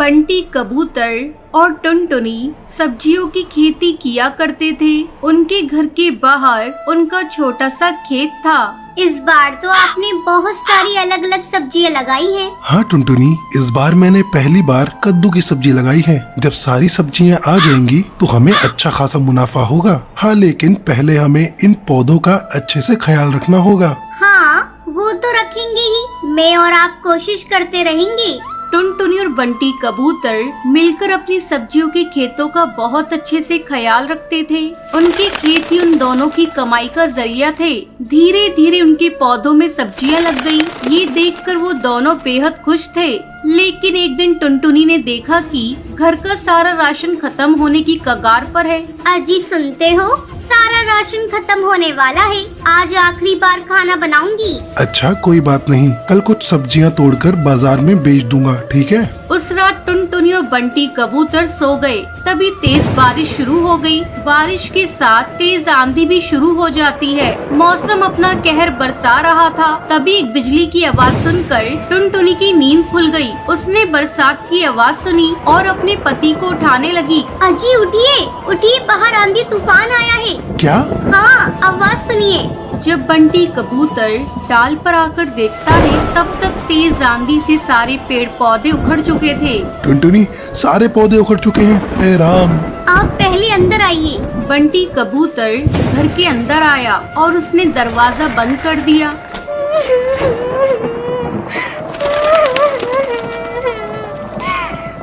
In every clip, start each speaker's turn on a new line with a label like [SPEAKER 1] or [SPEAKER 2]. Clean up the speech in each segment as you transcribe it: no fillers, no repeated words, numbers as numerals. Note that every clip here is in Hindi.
[SPEAKER 1] बंटी कबूतर और टुनटुनी सब्जियों की खेती किया करते थे। उनके घर के बाहर उनका छोटा सा खेत था।
[SPEAKER 2] इस बार तो आपने बहुत सारी अलग अलग सब्जियां लगाई हैं।
[SPEAKER 3] हाँ टुनटुनी, इस बार मैंने पहली बार कद्दू की सब्जी लगाई है। जब सारी सब्जियां आ जाएंगी तो हमें अच्छा खासा मुनाफा होगा। हाँ, लेकिन पहले हमें इन पौधों का अच्छे से ख्याल रखना होगा।
[SPEAKER 2] हाँ, वो तो रखेंगे ही। मैं और आप कोशिश करते रहेंगे।
[SPEAKER 1] टुनटुनी और बंटी कबूतर मिलकर अपनी सब्जियों के खेतों का बहुत अच्छे से ख्याल रखते थे। उनके खेत ही उन दोनों की कमाई का जरिया थे। धीरे धीरे उनके पौधों में सब्जियां लग गई। ये देखकर वो दोनों बेहद खुश थे। लेकिन एक दिन टुनटुनी ने देखा कि घर का सारा राशन खत्म होने की कगार पर है।
[SPEAKER 2] अजी सुनते हो, सारा राशन खत्म होने वाला है। आज आखिरी बार खाना बनाऊंगी।
[SPEAKER 3] अच्छा, कोई बात नहीं, कल कुछ सब्जियां तोड़कर बाजार में बेच दूंगा, ठीक है?
[SPEAKER 1] उस रात टुनटुनी और बंटी कबूतर सो गए। तभी तेज बारिश शुरू हो गई। बारिश के साथ तेज आंधी भी शुरू हो जाती है। मौसम अपना कहर बरसा रहा था। तभी एक बिजली की आवाज सुनकर टुनटुनी की नींद खुल गई। उसने बरसात की आवाज सुनी और अपने पति को उठाने लगी।
[SPEAKER 2] अजी उठिए, उठिए, बाहर आंधी तूफान आया है।
[SPEAKER 3] क्या?
[SPEAKER 2] हाँ, आवाज सुनिए।
[SPEAKER 1] जब बंटी कबूतर डाल पर आकर देखता है, तब तक तेज आंधी से सारे पेड़ पौधे उखड़ चुके थे।
[SPEAKER 3] टुनटुनी, सारे पौधे उखड़ चुके हैं। हे राम!
[SPEAKER 2] आप पहले अंदर आइए।
[SPEAKER 1] बंटी कबूतर घर के अंदर आया और उसने दरवाजा बंद कर दिया।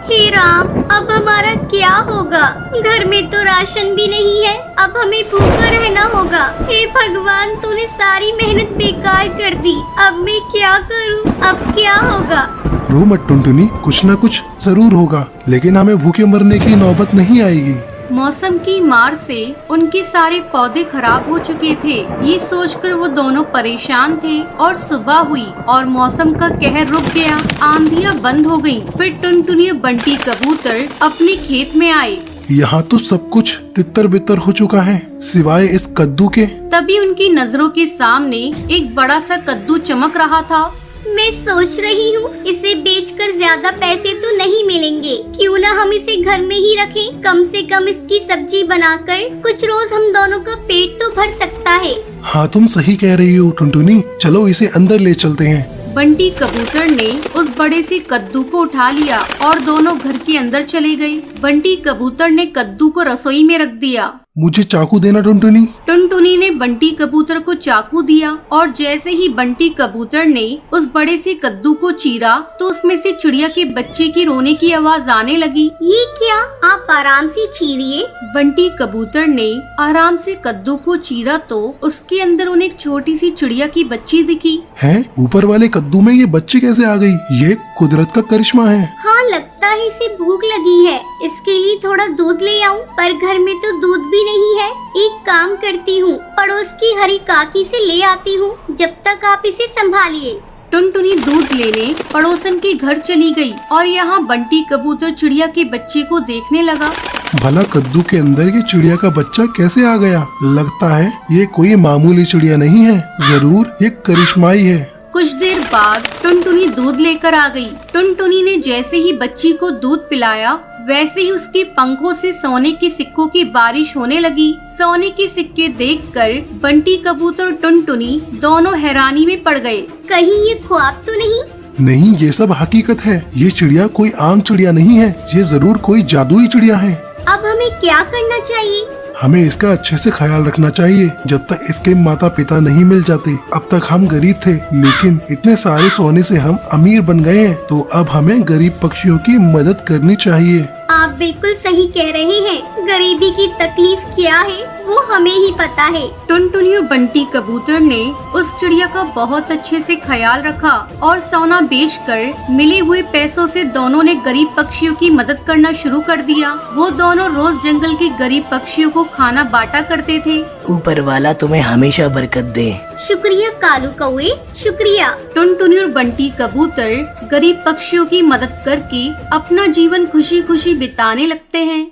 [SPEAKER 2] हे राम, अब हमारा क्या होगा? घर में तो राशन भी नहीं है। अब हमें भूखा रहना होगा। हे भगवान, तूने सारी मेहनत बेकार कर दी। अब मैं क्या करूं? अब क्या होगा?
[SPEAKER 3] रो मत टुनटुनी, कुछ न कुछ जरूर होगा, लेकिन हमें भूखे मरने की नौबत नहीं आएगी।
[SPEAKER 1] मौसम की मार से उनके सारे पौधे खराब हो चुके थे। ये सोचकर वो दोनों परेशान थे और सुबह हुई और मौसम का कहर रुक गया। आंधियां बंद हो गईं। फिर टुनटुनी और बंटी कबूतर अपने खेत में आए।
[SPEAKER 3] यहाँ तो सब कुछ तितर बितर हो चुका है, सिवाय इस कद्दू के।
[SPEAKER 1] तभी उनकी नजरों के सामने एक बड़ा सा कद्दू चमक रहा था।
[SPEAKER 2] मैं सोच रही हूँ, इसे बेचकर ज्यादा पैसे तो नहीं मिलेंगे। क्यों ना हम इसे घर में ही रखें। कम से कम इसकी सब्जी बनाकर कुछ रोज हम दोनों का पेट तो भर सकता है।
[SPEAKER 3] हाँ, तुम सही कह रही हो टुनटुनी, चलो इसे अंदर ले चलते हैं।
[SPEAKER 1] बंटी कबूतर ने उस बड़े से कद्दू को उठा लिया और दोनों घर के अंदर चले गए। बंटी कबूतर ने कद्दू को रसोई में रख दिया।
[SPEAKER 3] मुझे चाकू देना टुनटुनी।
[SPEAKER 1] टुनटुनी ने बंटी कबूतर को चाकू दिया और जैसे ही बंटी कबूतर ने उस बड़े से कद्दू को चीरा तो उसमें से चिड़िया के बच्चे की रोने की आवाज आने लगी।
[SPEAKER 2] ये क्या? आप आराम से चीरिए।
[SPEAKER 1] बंटी कबूतर ने आराम से कद्दू को चीरा तो उसके अंदर उन्हें एक छोटी सी चिड़िया की बच्ची दिखी।
[SPEAKER 3] हैं? ऊपर वाले कद्दू में ये बच्चे कैसे आ गई? ये कुदरत का करिश्मा है।
[SPEAKER 2] हाँ, लगता है इसे भूख लगी है। इसके लिए थोड़ा दूध ले आऊं, पर घर में तो दूध भी नहीं है। एक काम करती हूँ, पड़ोस की हरी काकी से ले आती हूँ। जब तक आप इसे संभालिए।
[SPEAKER 1] टुनटुनी दूध लेने पड़ोसन के घर चली गई और यहाँ बंटी कबूतर चिड़िया के बच्चे को देखने लगा।
[SPEAKER 3] भला कद्दू के अंदर ये चिड़िया का बच्चा कैसे आ गया? लगता है ये कोई मामूली चिड़िया नहीं है, जरूर ये करिश्माई है।
[SPEAKER 1] कुछ देर बाद टुनटुनी दूध लेकर आ गई। टुनटुनी ने जैसे ही बच्ची को दूध पिलाया, वैसे ही उसके पंखों से सोने के सिक्कों की बारिश होने लगी। सोने के सिक्के देखकर बंटी कबूतर और टुनटुनी दोनों हैरानी में पड़ गए।
[SPEAKER 2] कहीं ये ख्वाब तो नहीं?
[SPEAKER 3] नहीं, ये सब हकीकत है। ये चिड़िया कोई आम चिड़िया नहीं है, ये जरूर कोई जादुई चिड़िया है।
[SPEAKER 2] अब हमें क्या करना चाहिए?
[SPEAKER 3] हमें इसका अच्छे से ख्याल रखना चाहिए। जब तक इसके माता पिता नहीं मिल जाते, अब तक हम गरीब थे, लेकिन इतने सारे सोने से हम अमीर बन गए हैं। तो अब हमें गरीब पक्षियों की मदद करनी चाहिए।
[SPEAKER 2] आप बिल्कुल सही कह रहे हैं। गरीबी की तकलीफ क्या है वो हमें ही पता है।
[SPEAKER 1] टुनटुनी और बंटी कबूतर ने उस चिड़िया का बहुत अच्छे से ख्याल रखा और सोना बेचकर मिले हुए पैसों से दोनों ने गरीब पक्षियों की मदद करना शुरू कर दिया। वो दोनों रोज जंगल के गरीब पक्षियों को खाना बांटा करते थे।
[SPEAKER 4] ऊपर वाला तुम्हें हमेशा बरकत दे।
[SPEAKER 2] शुक्रिया कालू कौए, शुक्रिया।
[SPEAKER 1] टुनटुनी और बंटी कबूतर गरीब पक्षियों की मदद करके अपना जीवन खुशी खुशी बिताने लगते हैं।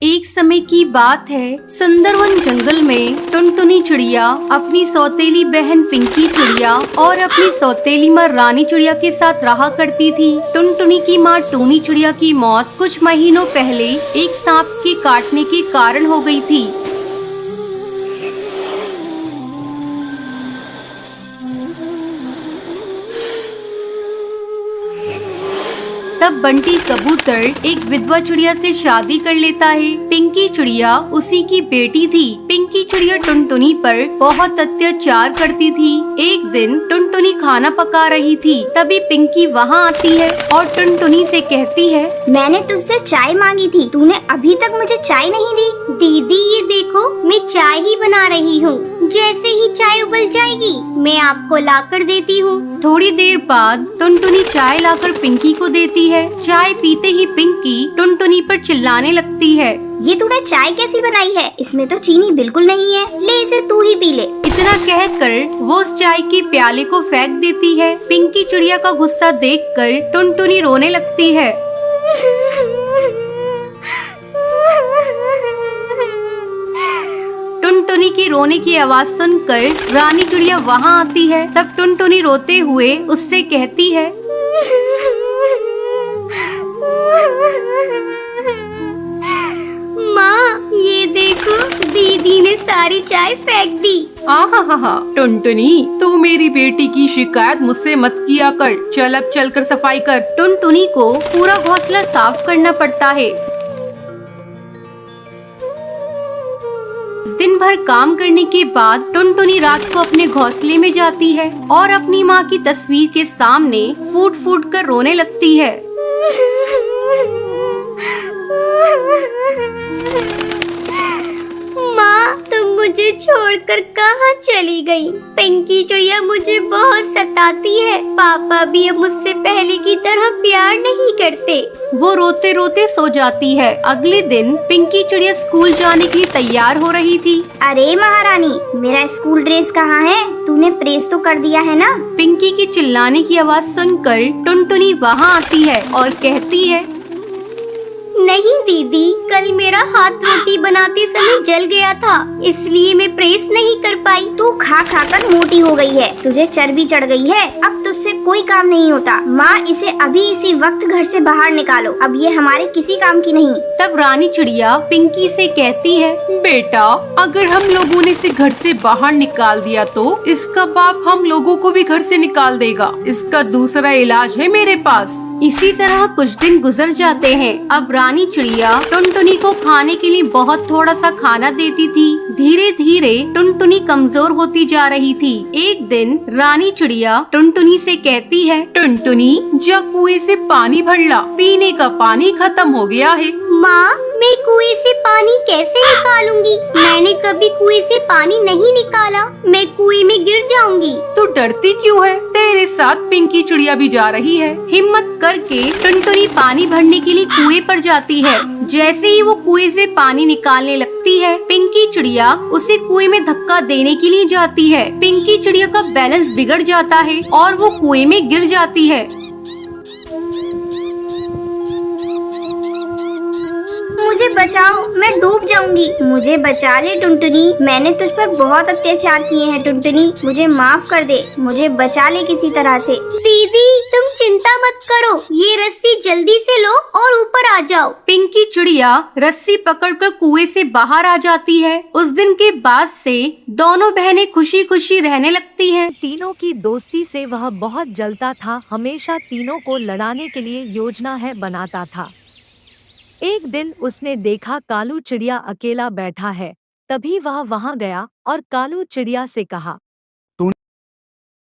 [SPEAKER 1] एक समय की बात है, सुंदरवन जंगल में टुनटुनी चिड़िया अपनी सौतेली बहन पिंकी चिड़िया और अपनी सौतेली माँ रानी चिड़िया के साथ रहा करती थी। टुनटुनी की माँ टूनी चिड़िया की मौत कुछ महीनों पहले एक सांप के काटने के कारण हो गई थी। तब बंटी कबूतर एक विधवा चिड़िया से शादी कर लेता है। पिंकी चिड़िया उसी की बेटी थी। पिंकी चिड़िया टुनटुनी पर बहुत अत्याचार करती थी। एक दिन टुनटुनी खाना पका रही थी, तभी पिंकी वहाँ आती है और टुनटुनी से कहती है,
[SPEAKER 2] मैंने तुझसे चाय मांगी थी, तूने अभी तक मुझे चाय नहीं दी। दीदी ये देखो, मैं चाय ही बना रही हूँ, जैसे ही चाय उबल जाएगी मैं आपको लाकर देती हूँ।
[SPEAKER 1] थोड़ी देर बाद टुनटुनी चाय लाकर पिंकी को देती है। चाय पीते ही पिंकी टुनटुनी पर चिल्लाने लगती है,
[SPEAKER 2] ये तूने चाय कैसी बनाई है? इसमें तो चीनी बिल्कुल नहीं है, ले इसे तू ही पी ले।
[SPEAKER 1] इतना कहकर वो उस चाय के प्याले को फेंक देती है। पिंकी चिड़िया का गुस्सा देखकर टुनटुनी रोने लगती है। टुनटुनी की रोने की आवाज सुनकर रानी चिड़िया वहाँ आती है। तब टुनटुनी रोते हुए उससे कहती है,
[SPEAKER 2] माँ ये देखो, दीदी ने सारी चाय फेंक दी।
[SPEAKER 1] आहा, टुनटुनी तू मेरी बेटी की शिकायत मुझसे मत किया कर, चल अब चल कर सफाई कर। टुनटुनी को पूरा घोंसला साफ करना पड़ता है। दिन भर काम करने के बाद टुनटुनी रात को अपने घोंसले में जाती है और अपनी माँ की तस्वीर के सामने फूट फूट कर रोने लगती है।
[SPEAKER 2] माँ तुम मुझे छोड़कर कहाँ चली गई? पिंकी चिड़िया मुझे बहुत सताती है। पापा भी अब मुझसे पहले की तरह प्यार नहीं करते।
[SPEAKER 1] वो रोते रोते सो जाती है। अगले दिन पिंकी चिड़िया स्कूल जाने के लिए तैयार हो रही थी।
[SPEAKER 2] अरे महारानी, मेरा स्कूल ड्रेस कहाँ है? तूने प्रेस तो कर दिया है ना?
[SPEAKER 1] पिंकी की चिल्लाने की आवाज सुनकर टुनटुनी वहाँ आती है और कहती है,
[SPEAKER 2] नहीं दीदी, कल मेरा हाथ रोटी बनाते समय जल गया था, इसलिए मैं प्रेस नहीं कर पाई। तू खा खा कर मोटी हो गई है, तुझे चर्बी चढ़ गई है, अब तुझसे कोई काम नहीं होता। माँ इसे अभी इसी वक्त घर से बाहर निकालो, अब ये हमारे किसी काम की नहीं।
[SPEAKER 1] तब रानी चिड़िया पिंकी से कहती है, बेटा अगर हम लोगों ने इसे घर से बाहर निकाल दिया तो इसका बाप हम लोगों को भी घर से निकाल देगा। इसका दूसरा इलाज है मेरे पास। इसी तरह कुछ दिन गुजर जाते हैं। अब रानी चिड़िया टुनटुनी को खाने के लिए बहुत थोड़ा सा खाना देती थी। धीरे धीरे टुनटुनी कमजोर होती जा रही थी। एक दिन रानी चिड़िया टुनटुनी से कहती है, टुनटुनी जा कुएं से पानी भर ला, पीने का पानी खत्म हो गया है।
[SPEAKER 2] माँ मैं कुएं से पानी कैसे निकालूंगी? मैंने कभी कुएं से पानी नहीं निकाला, मैं कुएं में गिर जाऊंगी।
[SPEAKER 1] तू डरती क्यों है? तेरे साथ पिंकी चिड़िया भी जा रही है। हिम्मत करके टुनटुनी पानी भरने के लिए कुएं पर जाती है। जैसे ही वो कुएं से पानी निकालने लगती है, पिंकी चिड़िया उसे कुएं में धक्का देने के लिए जाती है। पिंकी चिड़िया का बैलेंस बिगड़ जाता है और वो कुएं में गिर जाती है।
[SPEAKER 2] मुझे बचाओ, मैं डूब जाऊंगी। मुझे बचा ले टुनटुनी, मैंने तुझ पर बहुत अत्याचार किए हैं टुनटुनी, मुझे माफ कर दे, मुझे बचा ले किसी तरह से। दीदी तुम चिंता मत करो, ये रस्सी जल्दी से लो और ऊपर आ जाओ।
[SPEAKER 1] पिंकी चिड़िया रस्सी पकड़कर कुएं से बाहर आ जाती है। उस दिन के बाद से दोनों बहनें खुशी खुशी रहने लगती हैं।
[SPEAKER 5] तीनों की दोस्ती से वह बहुत जलता था, हमेशा तीनों को लड़ाने के लिए योजना है बनाता था। एक दिन उसने देखा कालू चिड़िया अकेला बैठा है, तभी वह वहां गया और कालू चिड़िया से कहा,